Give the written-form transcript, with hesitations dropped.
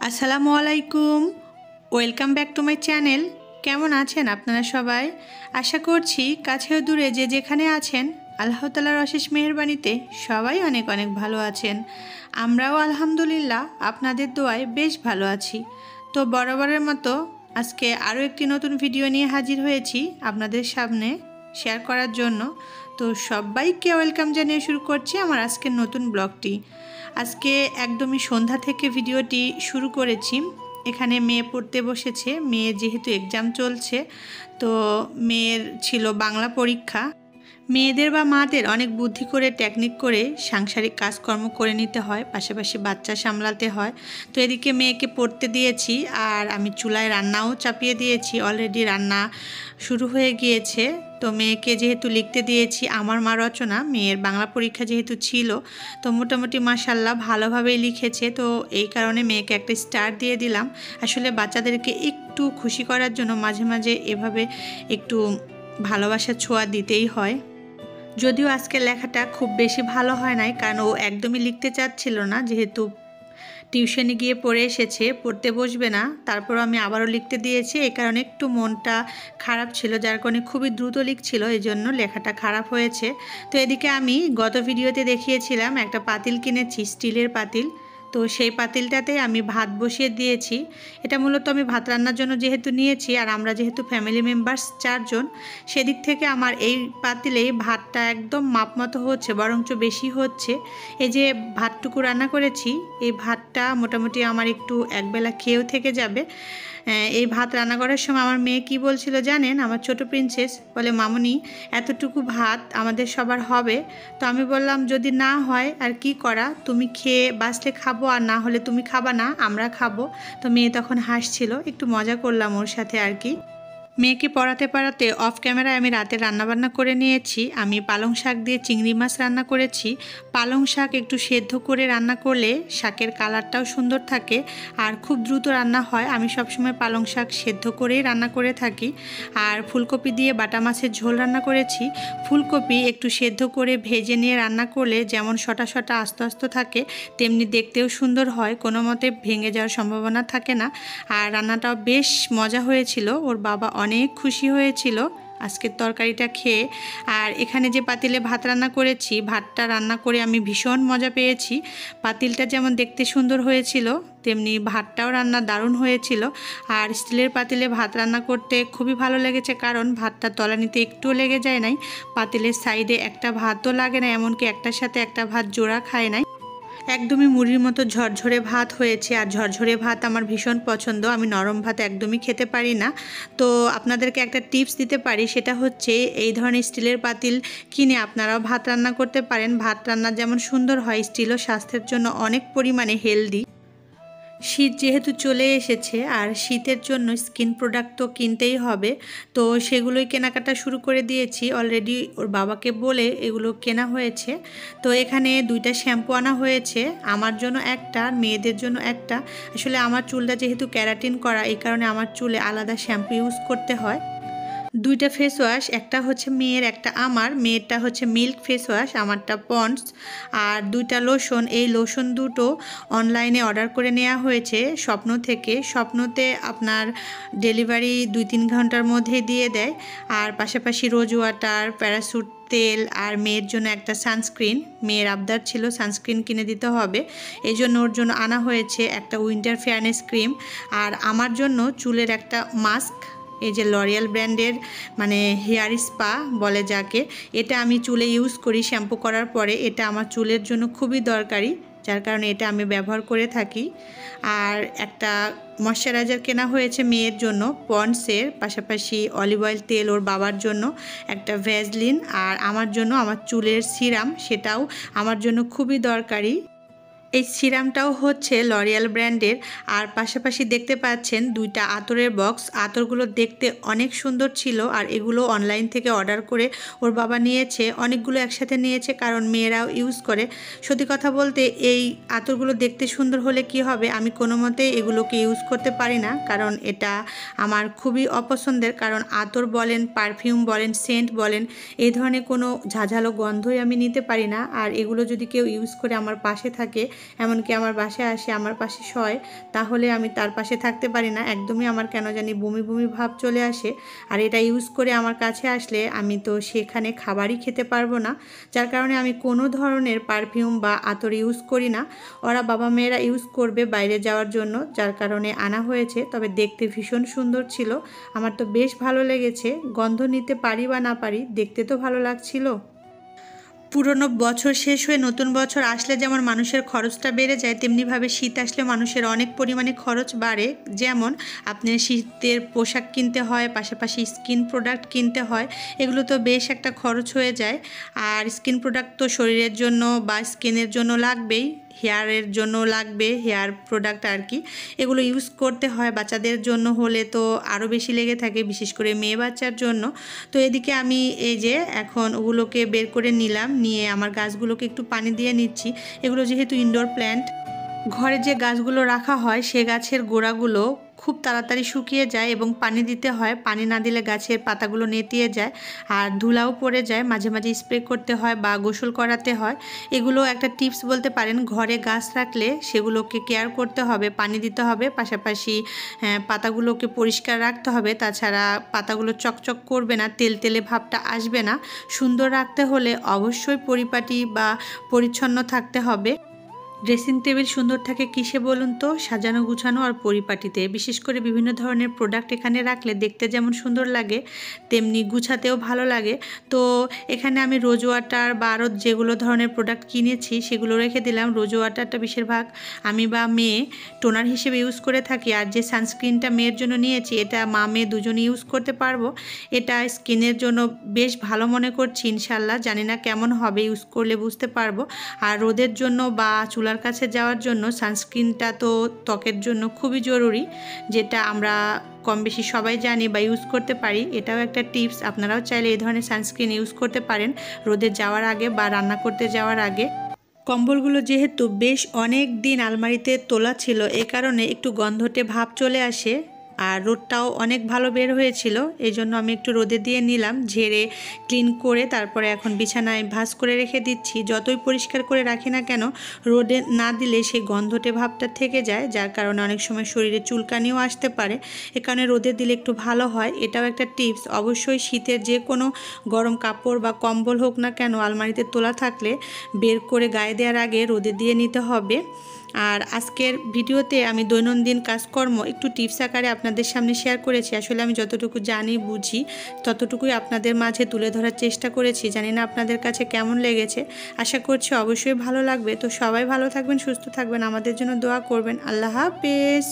আসসালামু আলাইকুম, welcome back to my channel. কেমন আছেন আপনারা সবাই? আশা করছি কাছে ও দূরে যে যেখানে আছেন আল্লাহ তাআলার অশেষ মেহেরবানিতে সবাই অনেক অনেক ভালো আছেন। আমরাও আলহামদুলিল্লাহ আপনাদের দোয়ায় বেশ ভালো আছি। তো বরাবরের মতো আজকে আরও একটি নতুন ভিডিও নিয়ে হাজির হয়েছি আপনাদের সামনে শেয়ার করার জন্য। তো সবাইকে ওয়েলকাম জানিয়ে শুরু করছি আমার আজকের নতুন ব্লগটি। আজকে একদমই সন্ধ্যা থেকে ভিডিওটি শুরু করেছি। এখানে মেয়ে পড়তে বসেছে, মেয়ে যেহেতু এক্সাম চলছে, তো মেয়ের ছিল বাংলা পরীক্ষা। মেয়েদের বা মাদের অনেক বুদ্ধি করে টেকনিক করে সাংসারিক কাজকর্ম করে নিতে হয়, পাশাপাশি বাচ্চা সামলাতে হয়। তো এদিকে মেয়েকে পড়তে দিয়েছি আর আমি চুলায় রান্নাও চাপিয়ে দিয়েছি, অলরেডি রান্না শুরু হয়ে গিয়েছে। তো মেয়েকে যেহেতু লিখতে দিয়েছি আমার মা রচনা, মেয়ের বাংলা পরীক্ষা যেহেতু ছিল, তো মোটামুটি মাশাআল্লাহ ভালোভাবেই লিখেছে। তো এই কারণে মেয়েকে একটা স্টার দিয়ে দিলাম। আসলে বাচ্চাদেরকে একটু খুশি করার জন্য মাঝে মাঝে এভাবে একটু ভালোবাসার ছোঁয়া দিতেই হয়। যদিও আজকে লেখাটা খুব বেশি ভালো হয় নাই, কারণ ও একদমই লিখতে চাচ্ছিল না, যেহেতু টিউশনে গিয়ে পড়ে এসেছে, পড়তে বসবে না। তারপর আমি আবারও লিখতে দিয়েছি, এই কারণে একটু মনটা খারাপ ছিল, যার কারণে খুবই দ্রুত লিখছিল, এই জন্য লেখাটা খারাপ হয়েছে। তো এদিকে আমি গত ভিডিওতে দেখিয়েছিলাম একটা পাতিল কিনেছি, স্টিলের পাতিল। তো সেই পাতিলটাতে আমি ভাত বসিয়ে দিয়েছি। এটা মূলত আমি ভাত রান্নার জন্য যেহেতু নিয়েছি, আর আমরা যেহেতু ফ্যামিলি মেম্বার্স 4 জন, সেদিক থেকে আমার এই পাতিলেই ভাতটা একদম মাপ মতো হচ্ছে, বরঞ্চ বেশি হচ্ছে। এই যে ভাতটুকু রান্না করেছি, এই ভাতটা মোটামুটি আমার একটু একবেলা খেয়েও থেকে যাবে। এই ভাত রান্না করার সময় আমার মেয়ে কি বলছিল জানেন? আমার ছোট প্রিন্সেস বলে, মামুনি এতটুকু ভাত আমাদের সবার হবে? তো আমি বললাম, যদি না হয় আর কি করা, তুমি খেয়ে বাঁচলে খাবো, আর না হলে তুমি খাবা না, আমরা খাবো। তো মেয়ে তখন হাসছিল, একটু মজা করলাম ওর সাথে আর কি। মেয়েকে পড়াতে পড়াতে অফ ক্যামেরায় আমি রাতে রান্নাবান্না করে নিয়েছি। আমি পালং শাক দিয়ে চিংড়ি মাছ রান্না করেছি। পালং শাক একটু সেদ্ধ করে রান্না করলে শাকের কালারটাও সুন্দর থাকে আর খুব দ্রুত রান্না হয়। আমি সবসময় পালং শাক সেদ্ধ করেই রান্না করে থাকি। আর ফুলকপি দিয়ে বাটা মাছের ঝোল রান্না করেছি। ফুলকপি একটু সেদ্ধ করে ভেজে নিয়ে রান্না করলে যেমন শটা শটা আস্ত আস্ত থাকে, তেমনি দেখতেও সুন্দর হয়, কোনো মতে ভেঙে যাওয়ার সম্ভাবনা থাকে না। আর রান্নাটাও বেশ মজা হয়েছিল, ওর বাবা অনেক খুশি হয়েছিল আজকের তরকারিটা খেয়ে। আর এখানে যে পাতিলে ভাত রান্না করেছি, ভাতটা রান্না করে আমি ভীষণ মজা পেয়েছি। পাতিলটা যেমন দেখতে সুন্দর হয়েছিল, তেমনি ভাতটাও রান্না দারুণ হয়েছিল। আর স্টিলের পাতিলে ভাত রান্না করতে খুবই ভালো লেগেছে, কারণ ভাতটা তলানিতে একটুও লেগে যায় নাই, পাতিলের সাইডে একটা ভাতও লাগে না, এমনকি একটার সাথে একটা ভাত জোড়া খায় নাই। একদমই মুড়ির মতো ঝরঝরে ভাত হয়েছে। আর ঝরঝরে ভাত আমার ভীষণ পছন্দ, আমি নরম ভাত একদমই খেতে পারি না। তো আপনাদেরকে একটা টিপস দিতে পারি, সেটা হচ্ছে এই ধরনের স্টিলের পাতিল কিনে আপনারাও ভাত রান্না করতে পারেন। ভাত রান্না যেমন সুন্দর হয়, স্টিলও স্বাস্থ্যের জন্য অনেক পরিমাণে হেলদি। শীত যেহেতু চলে এসেছে আর শীতের জন্য স্কিন প্রোডাক্ট তো কিনতেই হবে, তো সেগুলোই কেনাকাটা শুরু করে দিয়েছি। অলরেডি ওর বাবাকে বলে এগুলো কেনা হয়েছে। তো এখানে 2টা শ্যাম্পু আনা হয়েছে, আমার জন্য একটা আর মেয়েদের জন্য একটা। আসলে আমার চুলটা যেহেতু ক্যারাটিন করা, এই কারণে আমার চুলে আলাদা শ্যাম্পু ইউজ করতে হয়। 2টা ফেস ওয়াশ, একটা হচ্ছে মেয়ের, একটা আমার। মেয়েরটা হচ্ছে মিল্ক ফেস ওয়াশ, আমারটা পন্ডস। আর 2টা লোশন, এই লোশন দুটো অনলাইনে অর্ডার করে নেওয়া হয়েছে স্বপ্ন থেকে। স্বপ্নতে আপনার ডেলিভারি 2-3 ঘন্টার মধ্যেই দিয়ে দেয়। আর পাশাপাশি রোজ ওয়াটার, প্যারাসুট তেল, আর মেয়ের জন্য একটা সানস্ক্রিন, মেয়ের আবদার ছিল সানস্ক্রিন কিনে দিতে হবে, এই জন্য ওর জন্য আনা হয়েছে একটা উইন্টার ফেয়ারনেস ক্রিম। আর আমার জন্য চুলের একটা মাস্ক, এই যে লরিয়াল ব্র্যান্ডের, মানে হেয়ার স্পা বলে যাকে, এটা আমি চুলে ইউজ করি শ্যাম্পু করার পরে। এটা আমার চুলের জন্য খুবই দরকারি, যার কারণে এটা আমি ব্যবহার করে থাকি। আর একটা ময়শ্চারাইজার কেনা হয়েছে মেয়ের জন্য পন্ডসের, পাশাপাশি অলিভ অয়েল তেল ওর বাবার জন্য, একটা ভ্যাজলিন, আর আমার জন্য আমার চুলের সিরাম, সেটাও আমার জন্য খুবই দরকারি। এই সিরামটাও হচ্ছে লরিয়াল ব্র্যান্ডের। আর পাশাপাশি দেখতে পাচ্ছেন 2টা আতরের বক্স, আতরগুলো দেখতে অনেক সুন্দর ছিল। আর এগুলো অনলাইন থেকে অর্ডার করে ওর বাবা নিয়েছে, অনেকগুলো একসাথে নিয়েছে, কারণ মেয়েরাও ইউজ করে। সত্যি কথা বলতে এই আতরগুলো দেখতে সুন্দর হলে কি হবে, আমি কোনো মতেই এগুলোকে ইউজ করতে পারি না, কারণ এটা আমার খুবই অপছন্দের। কারণ আতর বলেন, পারফিউম বলেন, সেন্ট বলেন, এই ধরনের কোনো ঝাঁঝালো গন্ধই আমি নিতে পারি না। আর এগুলো যদি কেউ ইউজ করে আমার পাশে থাকে, এমনকি আমার বাসায় আসে আমার পাশে শয়, তাহলে আমি তার পাশে থাকতে পারি না, একদমই আমার কেন জানি বমি বমি ভাব চলে আসে। আর এটা ইউজ করে আমার কাছে আসলে আমি তো সেখানে খাবারই খেতে পারবো না, যার কারণে আমি কোনো ধরনের পারফিউম বা আতর ইউজ করি না। ওরা বাবা মেয়েরা ইউজ করবে বাইরে যাওয়ার জন্য, যার কারণে আনা হয়েছে। তবে দেখতে ভীষণ সুন্দর ছিল, আমার তো বেশ ভালো লেগেছে। গন্ধ নিতে পারি বা না পারি, দেখতে তো ভালো লাগছিল। পুরনো বছর শেষ হয়ে নতুন বছর আসলে যেমন মানুষের খরচটা বেড়ে যায়, তেমনিভাবে শীত আসলে মানুষের অনেক পরিমাণে খরচ বাড়ে। যেমন আপনি শীতের পোশাক কিনতে হয়, পাশাপাশি স্কিন প্রোডাক্ট কিনতে হয়, এগুলো তো বেশ একটা খরচ হয়ে যায়। আর স্কিন প্রোডাক্ট তো শরীরের জন্য বা স্কিনের জন্য লাগবেই, হেয়ারের জন্য লাগবে, হেয়ার প্রোডাক্ট আর কি, এগুলো ইউজ করতে হয়। বাচ্চাদের জন্য হলে তো আরও বেশি লেগে থাকে, বিশেষ করে মেয়ে বাচ্চার জন্য। তো এদিকে আমি এই যে এখন ওগুলোকে বের করে নিলাম, নিয়ে আমার গাছগুলোকে একটু পানি দিয়ে নিচ্ছি। এগুলো যেহেতু ইনডোর প্ল্যান্ট, ঘরে যে গাছগুলো রাখা হয় সে গাছের গোড়াগুলো খুব তাড়াতাড়ি শুকিয়ে যায় এবং পানি দিতে হয়, পানি না দিলে গাছের পাতাগুলো নেতিয়ে যায় আর ধুলাও পড়ে যায়। মাঝে মাঝে স্প্রে করতে হয় বা গোসল করাতে হয়। এগুলো একটা টিপস বলতে পারেন, ঘরে গাছ রাখলে সেগুলোকে কেয়ার করতে হবে, পানি দিতে হবে, পাশাপাশি পাতাগুলোকে পরিষ্কার রাখতে হবে। তাছাড়া পাতাগুলো চকচক করবে না, তেলতেলে ভাবটা আসবে না। সুন্দর রাখতে হলে অবশ্যই পরিপাটি বা পরিচ্ছন্ন থাকতে হবে। ড্রেসিং টেবিল সুন্দর থাকে কিসে বলুন তো? সাজানো গুছানো আর পরিপাটিতে। বিশেষ করে বিভিন্ন ধরনের প্রোডাক্ট এখানে রাখলে দেখতে যেমন সুন্দর লাগে, তেমনি গুছাতেও ভালো লাগে। তো এখানে আমি রোজ ওয়াটার বা আরও যেগুলো ধরনের প্রোডাক্ট কিনেছি সেগুলো রেখে দিলাম। রোজ ওয়াটারটা বেশিরভাগ আমি বা মেয়ে টোনার হিসেবে ইউজ করে থাকি, আর যে সানস্ক্রিনটা মেয়ের জন্য নিয়েছি এটা মা মেয়ে দুজনে ইউজ করতে পারবো। এটা স্কিনের জন্য বেশ ভালো মনে করছি, ইনশাল্লাহ। জানি না কেমন হবে, ইউজ করলে বুঝতে পারবো। আর রোদের জন্য বা চুলার কাছে যাওয়ার জন্য সানস্ক্রিনটা তো ত্বকের জন্য খুবই জরুরি, যেটা আমরা কম বেশি সবাই জানি বা ইউজ করতে পারি। এটাও একটা টিপস, আপনারাও চাইলে এই ধরনের সানস্ক্রিন ইউজ করতে পারেন রোদে যাওয়ার আগে বা রান্না করতে যাওয়ার আগে। কম্বলগুলো যেহেতু বেশ অনেক দিন আলমারিতে তোলা ছিল, এ কারণে একটু গন্ধটে ভাব চলে আসে, আর রোদটাও অনেক ভালো বের হয়েছিল। এই জন্য আমি একটু রোদে দিয়ে নিলাম, ঝেড়ে ক্লিন করে তারপরে এখন বিছানায় ভাঁজ করে রেখে দিচ্ছি। যতই পরিষ্কার করে রাখি না কেন, রোদে না দিলে সেই গন্ধটে ভাবটা থেকে যায়, যার কারণে অনেক সময় শরীরে চুলকানিও আসতে পারে। এ কারণে রোদে দিলে একটু ভালো হয়, এটাও একটা টিপস। অবশ্যই শীতের যে কোনো গরম কাপড় বা কম্বল হোক না কেন আলমারিতে তোলা থাকলে বের করে গায়ে দেওয়ার আগে রোদে দিয়ে নিতে হবে। আর আজকের ভিডিওতে আমি দৈনন্দিন কাজকর্ম একটু টিপস আকারে আপনাদের সামনে শেয়ার করেছি। আসলে আমি যতটুকু জানি বুঝি ততটুকুই আপনাদের মাঝে তুলে ধরার চেষ্টা করেছি। জানি না আপনাদের কাছে কেমন লেগেছে, আশা করছি অবশ্যই ভালো লাগবে। তো সবাই ভালো থাকবেন, সুস্থ থাকবেন, আমাদের জন্য দোয়া করবেন। আল্লাহ হাফেজ।